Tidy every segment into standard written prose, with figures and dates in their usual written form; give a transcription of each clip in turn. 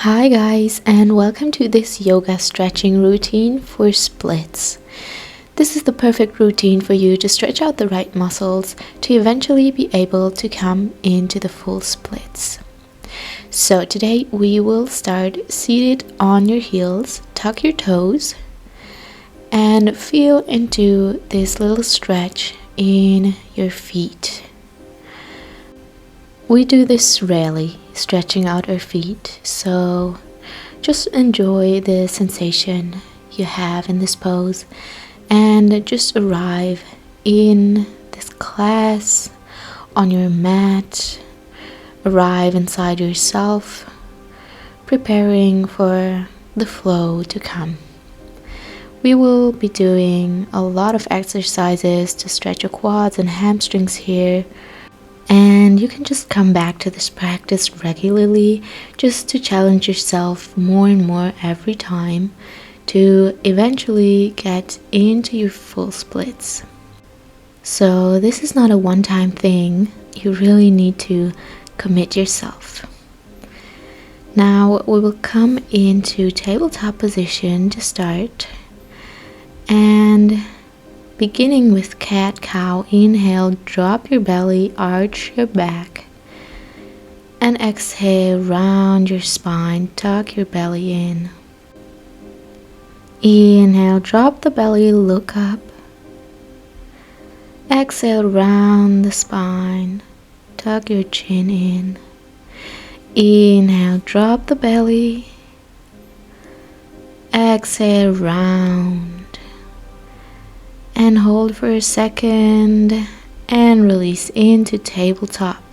Hi guys, and welcome to this yoga stretching routine for splits. This is the perfect routine for you to stretch out the right muscles to eventually be able to come into the full splits. So today we will start seated on your heels, tuck your toes, and feel into this little stretch in your feet. We do this rarely, stretching out our feet, so just enjoy the sensation you have in this pose and just arrive in this class on your mat, arrive inside yourself, preparing for the flow to come. We will be doing a lot of exercises to stretch your quads and hamstrings here. And you can just come back to this practice regularly just to challenge yourself more and more every time to eventually get into your full splits. So this is not a one-time thing. You really need to commit yourself. Now we will come into tabletop position to start. And beginning with cat-cow, inhale, drop your belly, arch your back. And exhale, round your spine, tuck your belly in. Inhale, drop the belly, look up. Exhale, round the spine, tuck your chin in. Inhale, drop the belly. Exhale, round. And hold for a second and release into tabletop.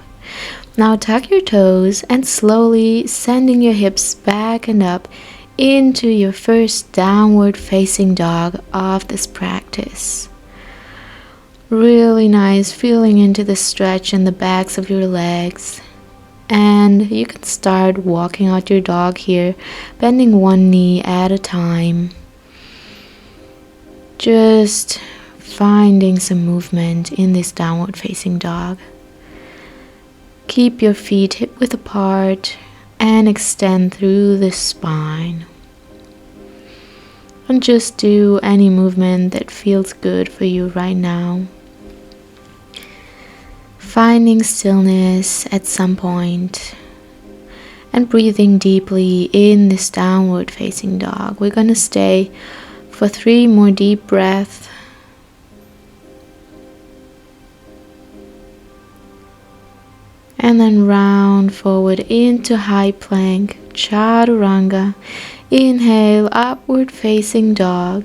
Now tuck your toes and slowly sending your hips back and up into your first downward facing dog of this practice. Really nice, feeling into the stretch in the backs of your legs. And you can start walking out your dog here, bending one knee at a time. Just finding some movement in this downward facing dog. Keep your feet hip width apart and extend through the spine. And just do any movement that feels good for you right now. Finding stillness at some point and breathing deeply in this downward facing dog. We're going to stay for 3 more deep breaths. And then round forward into high plank, chaturanga. Inhale, upward facing dog.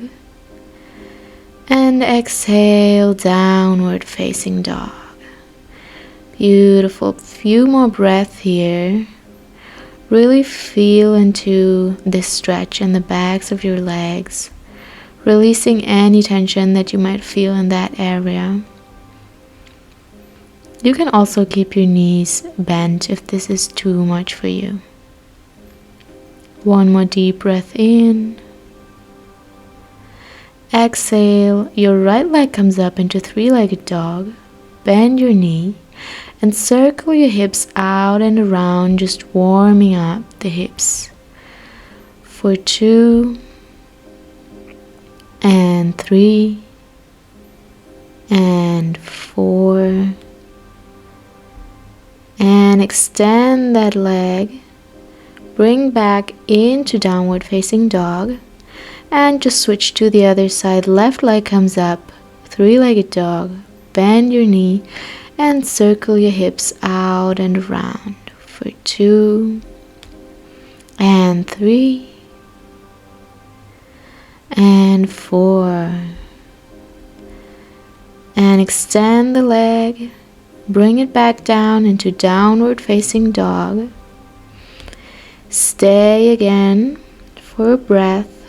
And exhale, downward facing dog. Beautiful. Few more breaths here. Really feel into this stretch in the backs of your legs, releasing any tension that you might feel in that area. You can also keep your knees bent if this is too much for you. One more deep breath in. Exhale, your right leg comes up into three-legged dog. Bend your knee and circle your hips out and around, just warming up the hips. For 2 and 3 and 4. And extend that leg. Bring back into downward facing dog. And just switch to the other side. Left leg comes up, three-legged dog. Bend your knee and circle your hips out and around. For 2 and 3 and 4. And extend the leg. Bring it back down into downward facing dog. Stay again for a breath.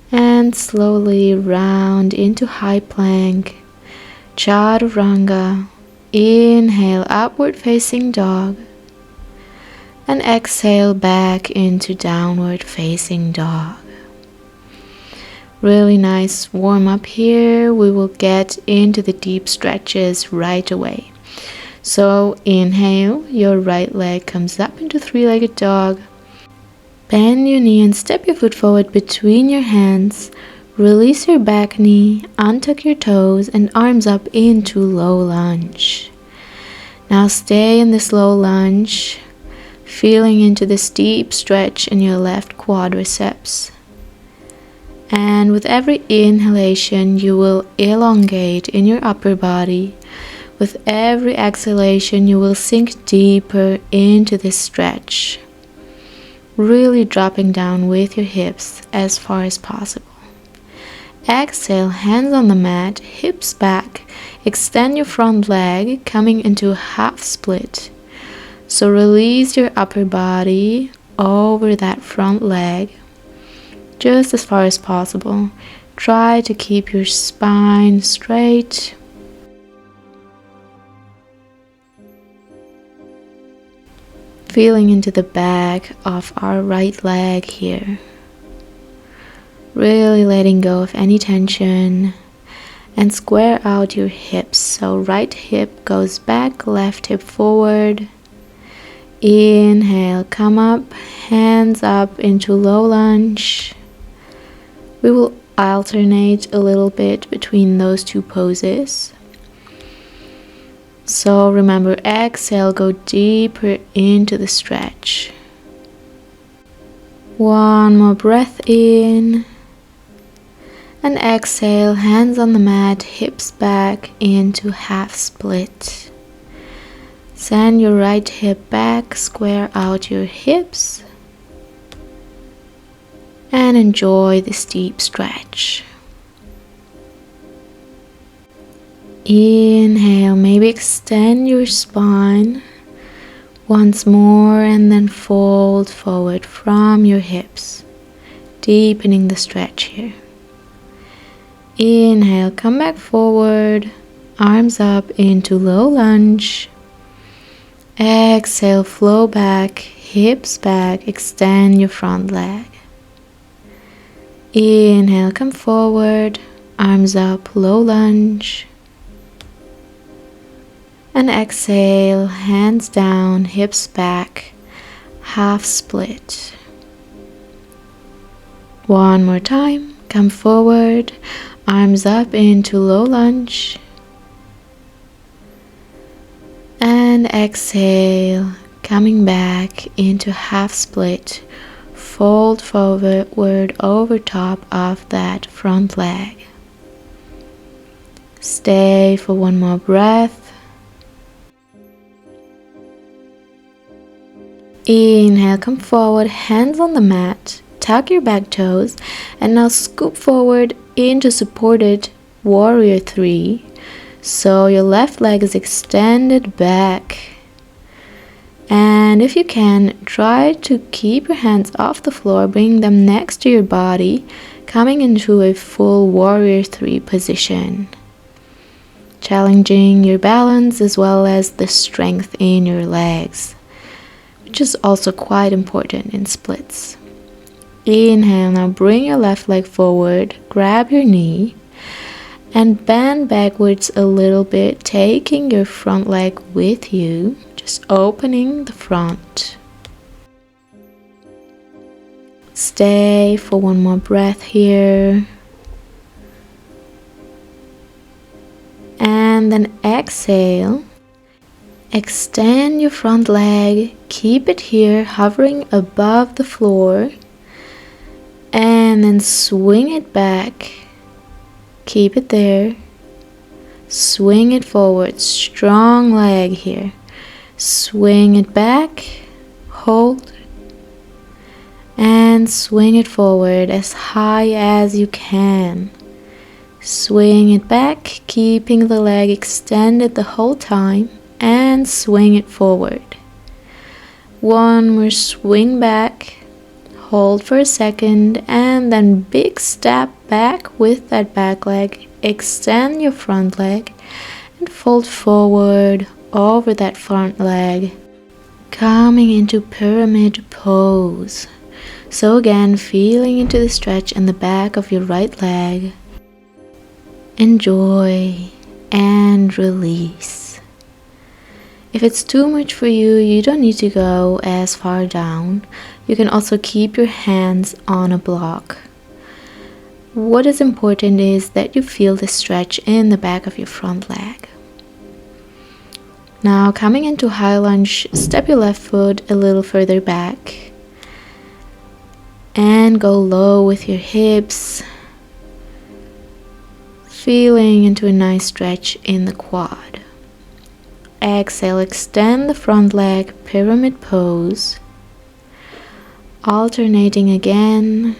And slowly round into high plank, chaturanga. Inhale, upward facing dog. And exhale back into downward facing dog. Really nice warm up here. We will get into the deep stretches right away. So inhale, your right leg comes up into three-legged dog. Bend your knee and step your foot forward between your hands. Release your back knee, untuck your toes and arms up into low lunge. Now stay in this low lunge, feeling into this deep stretch in your left quadriceps. And with every inhalation, you will elongate in your upper body. With every exhalation, you will sink deeper into this stretch, really dropping down with your hips as far as possible. Exhale, hands on the mat, hips back. Extend your front leg, coming into a half split. So release your upper body over that front leg, just as far as possible. Try to keep your spine straight. Feeling into the back of our right leg here. Really letting go of any tension. And square out your hips. So right hip goes back, left hip forward. Inhale, come up, hands up into low lunge. We will alternate a little bit between those two poses. So remember, exhale, go deeper into the stretch. One more breath in. And exhale, hands on the mat, hips back into half split. Send your right hip back, square out your hips. And enjoy this deep stretch. Inhale, maybe extend your spine once more and then fold forward from your hips, deepening the stretch here. Inhale, come back forward, arms up into low lunge. Exhale, flow back, hips back, extend your front leg. Inhale, come forward, arms up, low lunge. And exhale, hands down, hips back, half split. One more time, come forward, arms up into low lunge. And exhale, coming back into half split. Fold forward over top of that front leg. Stay for one more breath. Inhale, come forward, hands on the mat. Tuck your back toes. And now scoop forward into supported warrior 3. So your left leg is extended back. And if you can, try to keep your hands off the floor, bring them next to your body, coming into a full warrior 3 position. Challenging your balance as well as the strength in your legs, which is also quite important in splits. Inhale, now bring your left leg forward, grab your knee, and bend backwards a little bit, taking your front leg with you, just opening the front. Stay for one more breath here. And then exhale. Extend your front leg, keep it here, hovering above the floor. And then swing it back. Keep it there. Swing it forward. Strong leg here. Swing it back. Hold. And swing it forward as high as you can. Swing it back, keeping the leg extended the whole time. And swing it forward. One more swing back. Hold for a second and then big step back with that back leg. Extend your front leg and fold forward over that front leg. Coming into pyramid pose. So again, feeling into the stretch in the back of your right leg. Enjoy and release. If it's too much for you, you don't need to go as far down. You can also keep your hands on a block. What is important is that you feel the stretch in the back of your front leg. Now coming into high lunge, step your left foot a little further back and go low with your hips, feeling into a nice stretch in the quad. Exhale, extend the front leg, pyramid pose, alternating again,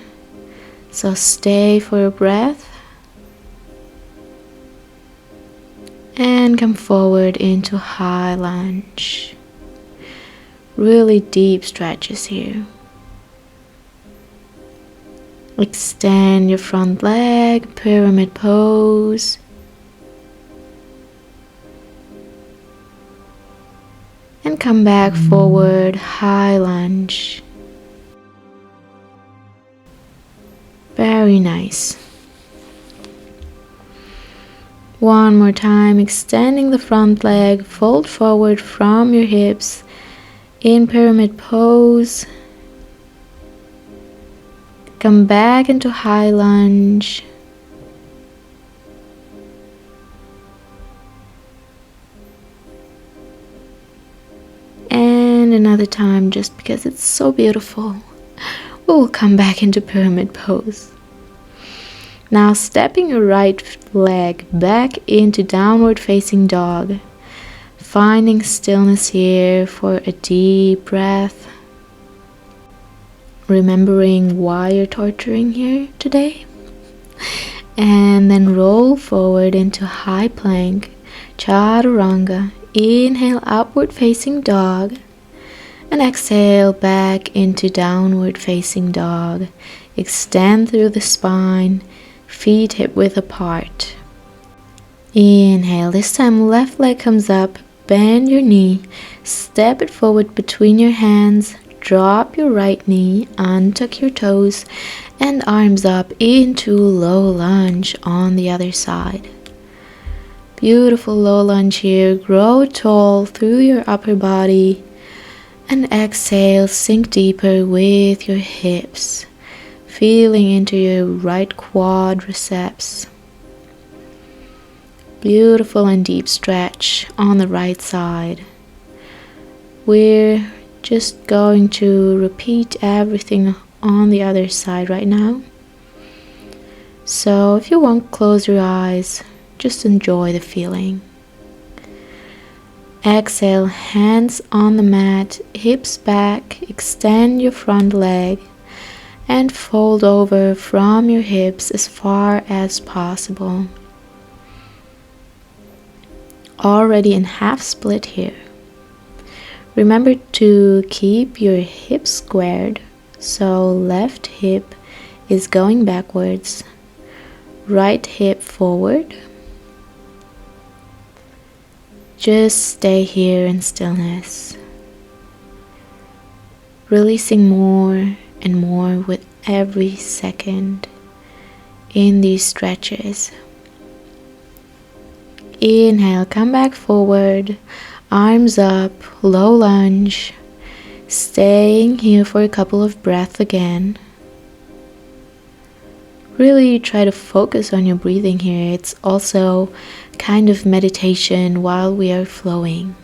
so stay for a breath and come forward into high lunge. Really deep stretches here. Extend your front leg, pyramid pose. And come back forward, high lunge. Very nice. One more time, extending the front leg, fold forward from your hips in pyramid pose. Come back into high lunge. And another time, just because it's so beautiful, we'll come back into pyramid pose. Now stepping your right leg back into downward facing dog. Finding stillness here for a deep breath. Remembering why you're torturing here today. And then roll forward into high plank, chaturanga. Inhale, upward facing dog. And exhale back into downward facing dog. Extend through the spine, feet hip width apart. Inhale, this time left leg comes up, bend your knee, step it forward between your hands. Drop your right knee, untuck your toes, and arms up into low lunge on the other side. Beautiful low lunge here. Grow tall through your upper body. And exhale, sink deeper with your hips. Feeling into your right quadriceps. Beautiful and deep stretch on the right side. We're just going to repeat everything on the other side right now. So if you want, close your eyes, just enjoy the feeling. Exhale, hands on the mat, hips back, extend your front leg and fold over from your hips as far as possible. Already in half split here. Remember to keep your hips squared, so left hip is going backwards, right hip forward. Just stay here in stillness, releasing more and more with every second in these stretches. Inhale, come back forward. Arms up, low lunge, staying here for a couple of breaths again. Really try to focus on your breathing here. It's also kind of meditation while we are flowing.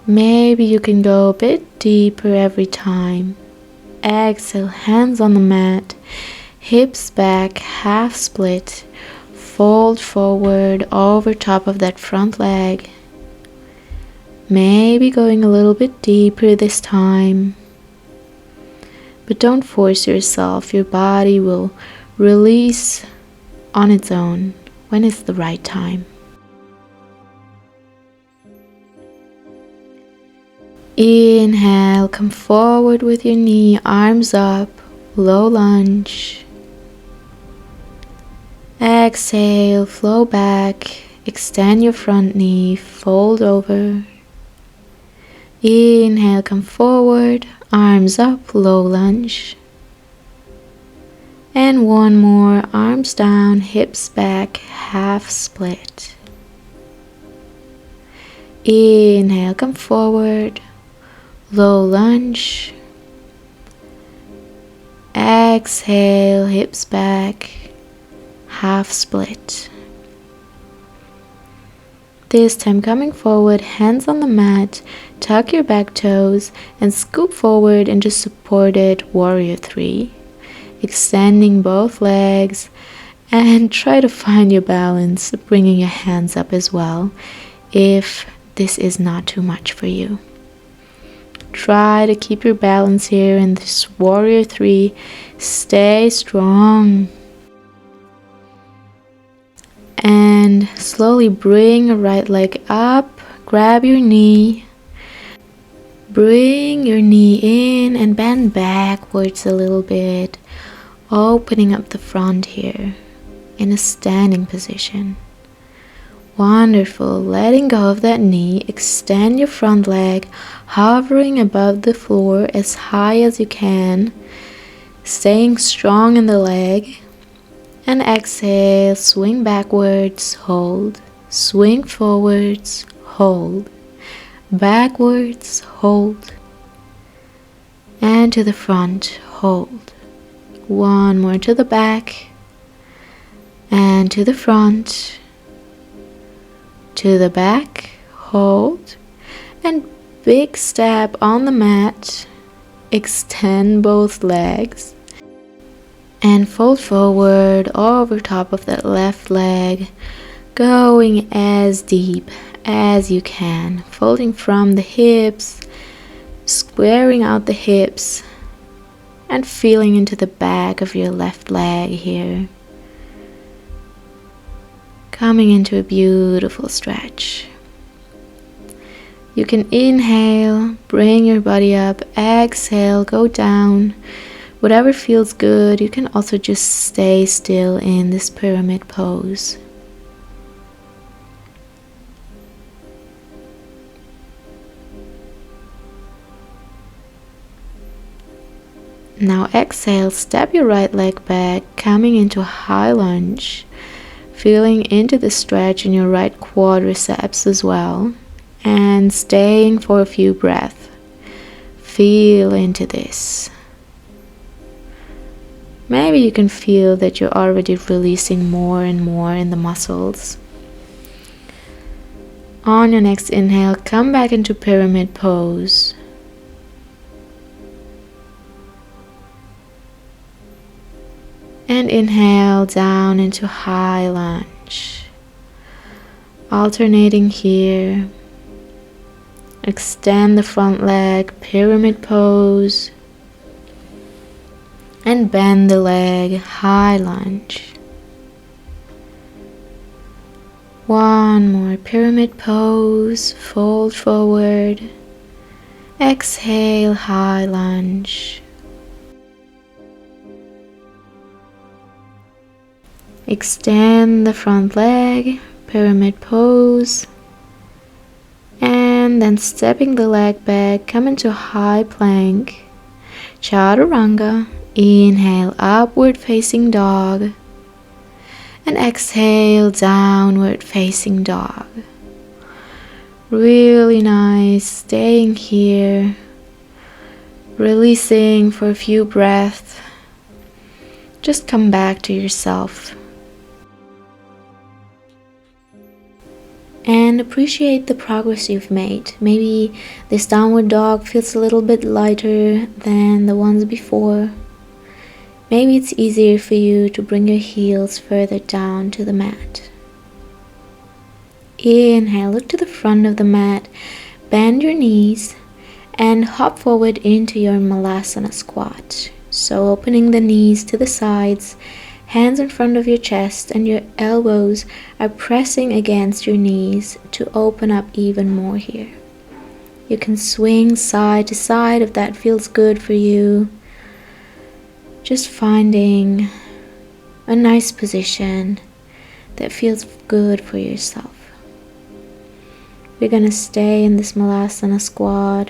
Maybe you can go a bit deeper every time. Exhale, hands on the mat, hips back, half split. Fold forward over top of that front leg. Maybe going a little bit deeper this time. But don't force yourself. Your body will release on its own when it's the right time. Inhale, come forward with your knee, arms up, low lunge. Exhale, flow back, extend your front knee, fold over. Inhale, come forward, arms up, low lunge. And one more, arms down, hips back, half split. Inhale, come forward, low lunge. Exhale, hips back, half split. This time coming forward, hands on the mat, tuck your back toes and scoop forward into supported warrior 3. Extending both legs and try to find your balance, bringing your hands up as well if this is not too much for you. Try to keep your balance here in this warrior 3. Stay strong. And slowly bring your right leg up, grab your knee, bring your knee in and bend backwards a little bit, opening up the front here in a standing position. Wonderful. Letting go of that knee, extend your front leg, hovering above the floor as high as you can, staying strong in the leg. And exhale, swing backwards, hold, swing forwards, hold, backwards, hold, and to the front, hold. One more to the back, and to the front, to the back, hold, and big step on the mat, extend both legs, and fold forward over top of that left leg, going as deep as you can, folding from the hips, squaring out the hips, and feeling into the back of your left leg here. Coming into a beautiful stretch. You can inhale, bring your body up, exhale, go down. Whatever feels good. You can also just stay still in this pyramid pose. Now exhale, step your right leg back, coming into a high lunge, feeling into the stretch in your right quadriceps as well, and staying for a few breaths. Feel into this. Maybe you can feel that you're already releasing more and more in the muscles. On your next inhale, come back into pyramid pose. And inhale down into high lunge. Alternating here. Extend the front leg, pyramid pose. And bend the leg, high lunge. One more, pyramid pose, fold forward. Exhale, high lunge. Extend the front leg, pyramid pose. And then stepping the leg back, come into high plank, chaturanga. Inhale, upward facing dog, and exhale, downward facing dog. Really nice, staying here, releasing for a few breaths. Just come back to yourself. And appreciate the progress you've made. Maybe this downward dog feels a little bit lighter than the ones before. Maybe it's easier for you to bring your heels further down to the mat. Inhale, look to the front of the mat, bend your knees, and hop forward into your malasana squat. So opening the knees to the sides, hands in front of your chest, and your elbows are pressing against your knees to open up even more here. You can swing side to side if that feels good for you. Just finding a nice position that feels good for yourself. We're going to stay in this malasana squat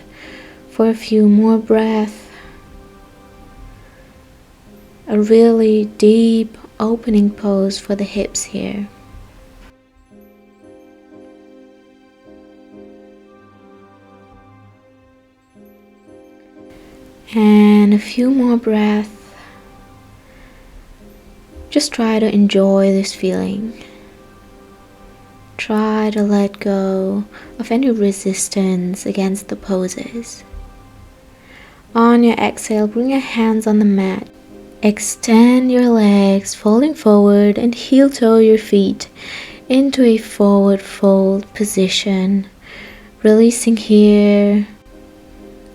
for a few more breaths. A really deep opening pose for the hips here. And a few more breaths. Just try to enjoy this feeling. Try to let go of any resistance against the poses. On your exhale, bring your hands on the mat. Extend your legs, folding forward, and heel toe your feet into a forward fold position. Releasing here.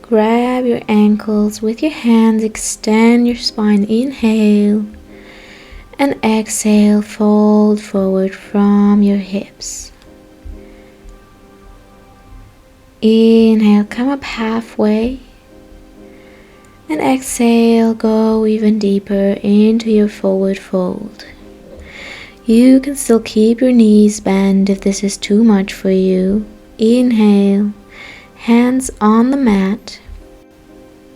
Grab your ankles with your hands, extend your spine, inhale, and exhale, fold forward from your hips. Inhale, come up halfway, and exhale, go even deeper into your forward fold. You can still keep your knees bent if this is too much for you. Inhale, hands on the mat,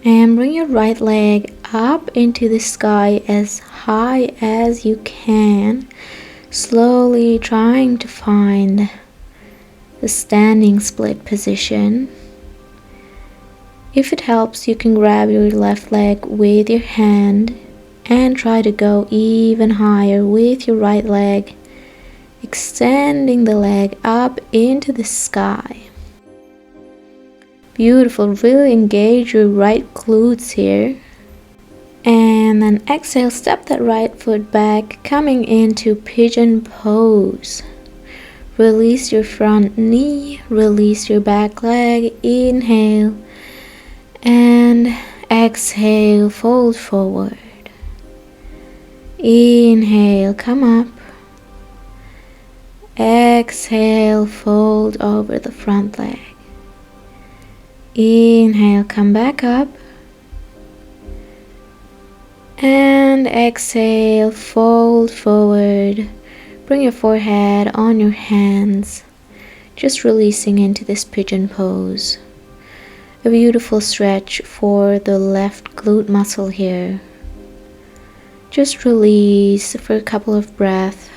and bring your right leg up into the sky as high as you can, slowly trying to find the standing split position. If it helps, you can grab your left leg with your hand and try to go even higher with your right leg, extending the leg up into the sky. Beautiful, really engage your right glutes here. And then exhale, step that right foot back, coming into pigeon pose. Release your front knee, release your back leg, inhale, and exhale, fold forward. Inhale, come up. Exhale, fold over the front leg. Inhale, come back up, and exhale, fold forward. Bring your forehead on your hands, just releasing into this pigeon pose. A beautiful stretch for the left glute muscle here. Just release for a couple of breaths,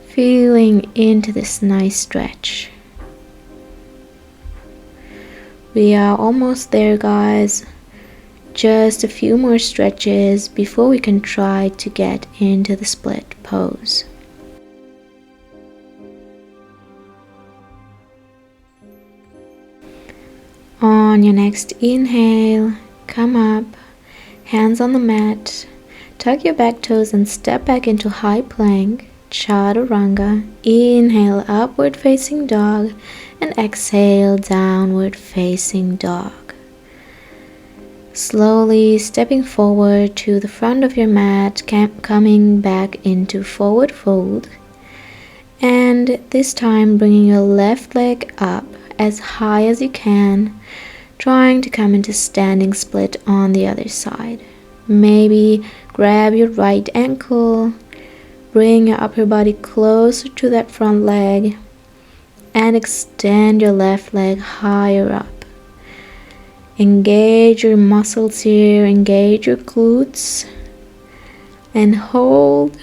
feeling into this nice stretch. We are almost there, guys. Just a few more stretches before we can try to get into the split pose. On your next inhale, come up, hands on the mat, tuck your back toes and step back into high plank, chaturanga. Inhale, upward facing dog, and exhale, downward facing dog. Slowly stepping forward to the front of your mat, coming back into forward fold, and this time bringing your left leg up as high as you can, trying to come into standing split on the other side. Maybe grab your right ankle, bring your upper body closer to that front leg, and extend your left leg higher up. Engage your muscles here, engage your glutes, and hold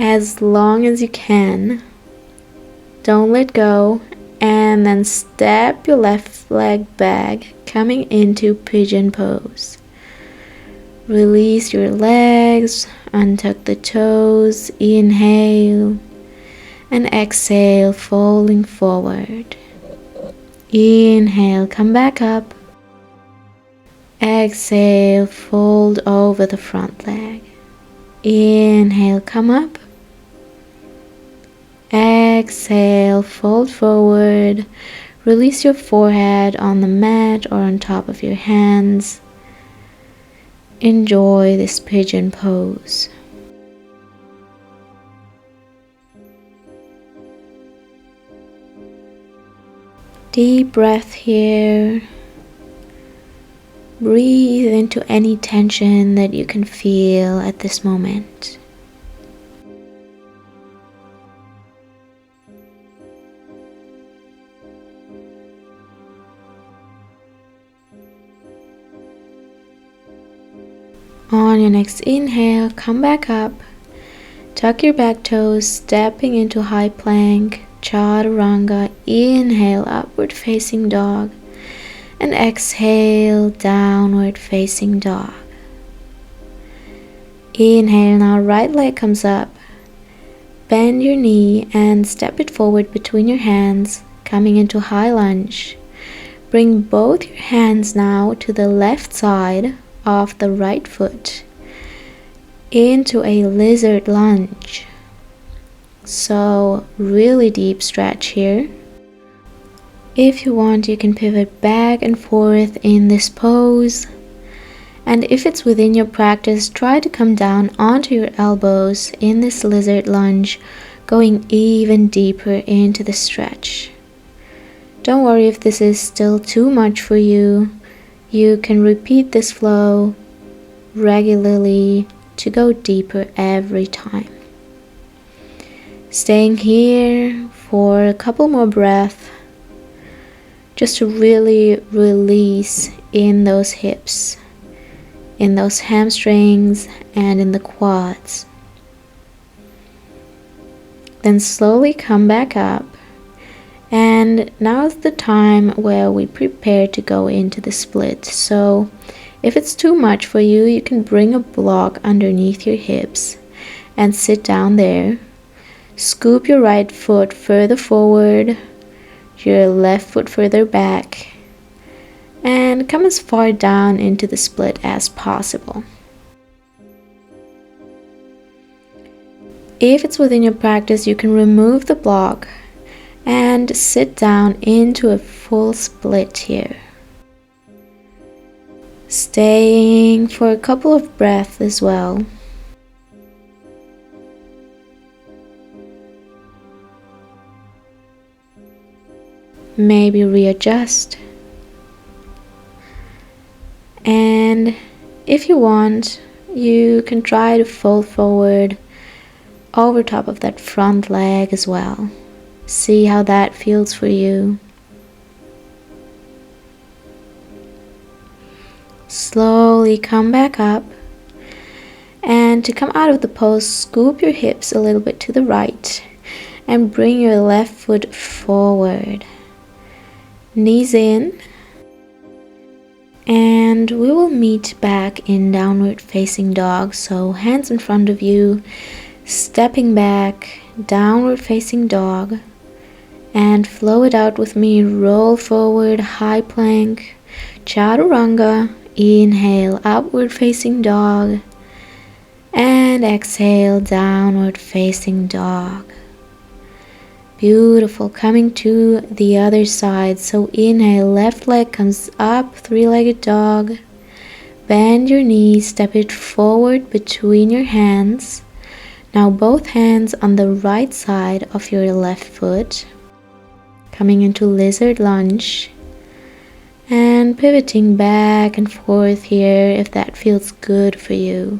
as long as you can. Don't let go, and then step your left leg back, coming into pigeon pose. Release your legs, untuck the toes, inhale, and exhale, folding forward. Inhale, come back up. Exhale, fold over the front leg. Inhale, come up. Exhale, fold forward. Release your forehead on the mat or on top of your hands. Enjoy this pigeon pose. Deep breath here. Breathe into any tension that you can feel at this moment. On your next inhale, come back up. Tuck your back toes, stepping into high plank, chaturanga. Inhale, upward facing dog. And exhale, downward facing dog. Inhale, now right leg comes up. Bend your knee and step it forward between your hands, coming into high lunge. Bring both your hands now to the left side of the right foot into a lizard lunge. So really deep stretch here. If you want, you can pivot back and forth in this pose. And if it's within your practice, try to come down onto your elbows in this lizard lunge, going even deeper into the stretch. Don't worry if this is still too much for you. You can repeat this flow regularly to go deeper every time. Staying here for a couple more breaths, just to really release in those hips, in those hamstrings, and in the quads. Then slowly come back up. And now is the time where we prepare to go into the split. So if it's too much for you, you can bring a block underneath your hips and sit down there. Scoop your right foot further forward, your left foot further back, and come as far down into the split as possible. If it's within your practice, you can remove the block and sit down into a full split here. Staying for a couple of breaths as well. Maybe readjust. And if you want, you can try to fold forward over top of that front leg as well. See how that feels for you. Slowly come back up. And to come out of the pose, scoop your hips a little bit to the right and bring your left foot forward. Knees in. And we will meet back in downward facing dog. So hands in front of you, stepping back, downward facing dog. And flow it out with me. Roll forward, high plank, chaturanga. Inhale, upward facing dog. And exhale, downward facing dog. Beautiful. Coming to the other side. So inhale, left leg comes up, three-legged dog. Bend your knees, step it forward between your hands. Now both hands on the right side of your left foot. Coming into lizard lunge. And pivoting back and forth here if that feels good for you.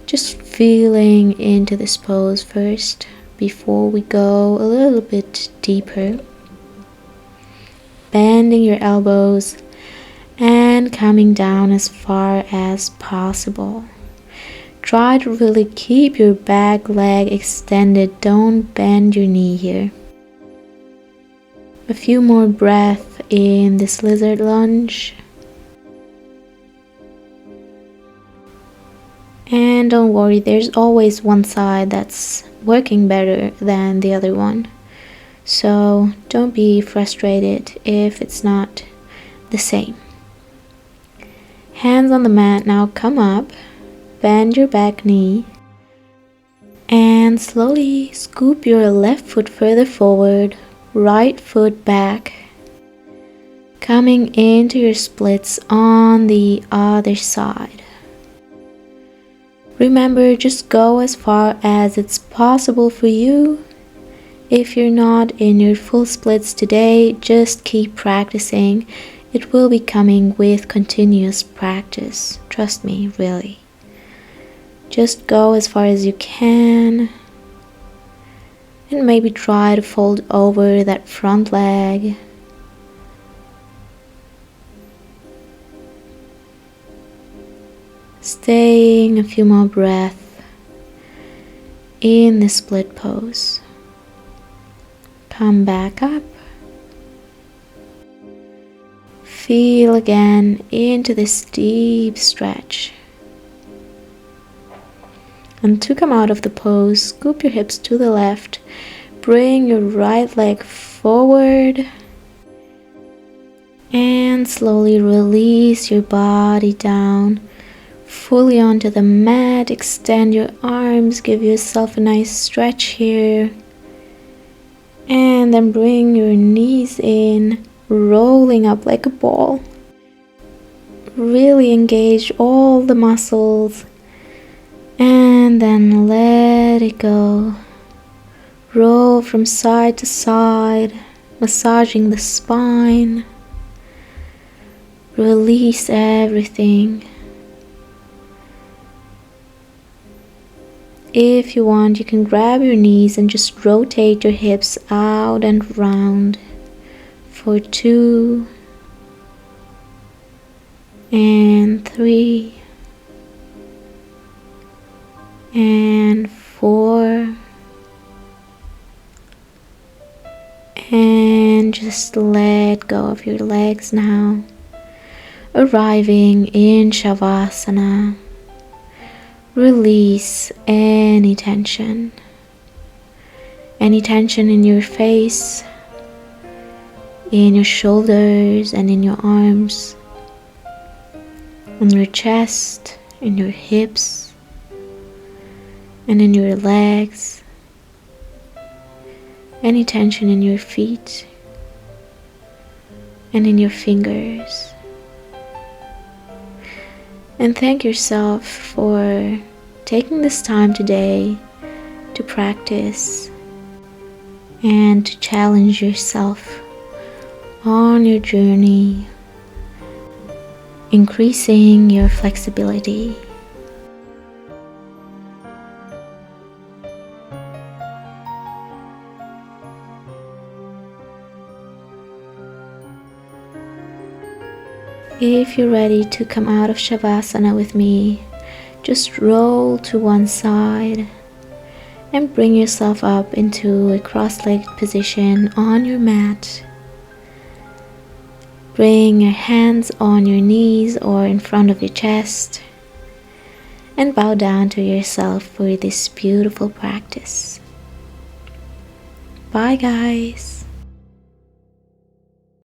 Just feeling into this pose first before we go a little bit deeper. Bending your elbows and coming down as far as possible. Try to really keep your back leg extended. Don't bend your knee here. A few more breaths in this lizard lunge. And don't worry, there's always one side that's working better than the other one. So don't be frustrated if it's not the same. Hands on the mat, now come up, bend your back knee, and slowly scoop your left foot further forward, right foot back, coming into your splits on the other side. Remember, just go as far as it's possible for you. If you're not in your full splits today, just keep practicing. It will be coming with continuous practice. Trust me, really. Just go as far as you can. And maybe try to fold over that front leg. Staying a few more breaths in the split pose. Come back up. Feel again into this deep stretch. And to come out of the pose, scoop your hips to the left. Bring your right leg forward. And slowly release your body down. Fully onto the mat. Extend your arms. Give yourself a nice stretch here. And then bring your knees in. Rolling up like a ball. Really engage all the muscles. And then let it go. Roll from side to side, massaging the spine. Release everything. If you want, you can grab your knees and just rotate your hips out and round for 2 and 3 and 4, and just let go of your legs now, arriving in Shavasana. Release any tension in your face, in your shoulders and in your arms, on your chest, in your hips, and in your legs, any tension in your feet and in your fingers. And thank yourself for taking this time today to practice and to challenge yourself on your journey, increasing your flexibility. If you're ready to come out of Shavasana with me, just roll to one side and bring yourself up into a cross-legged position on your mat. Bring your hands on your knees or in front of your chest and bow down to yourself for this beautiful practice. Bye guys.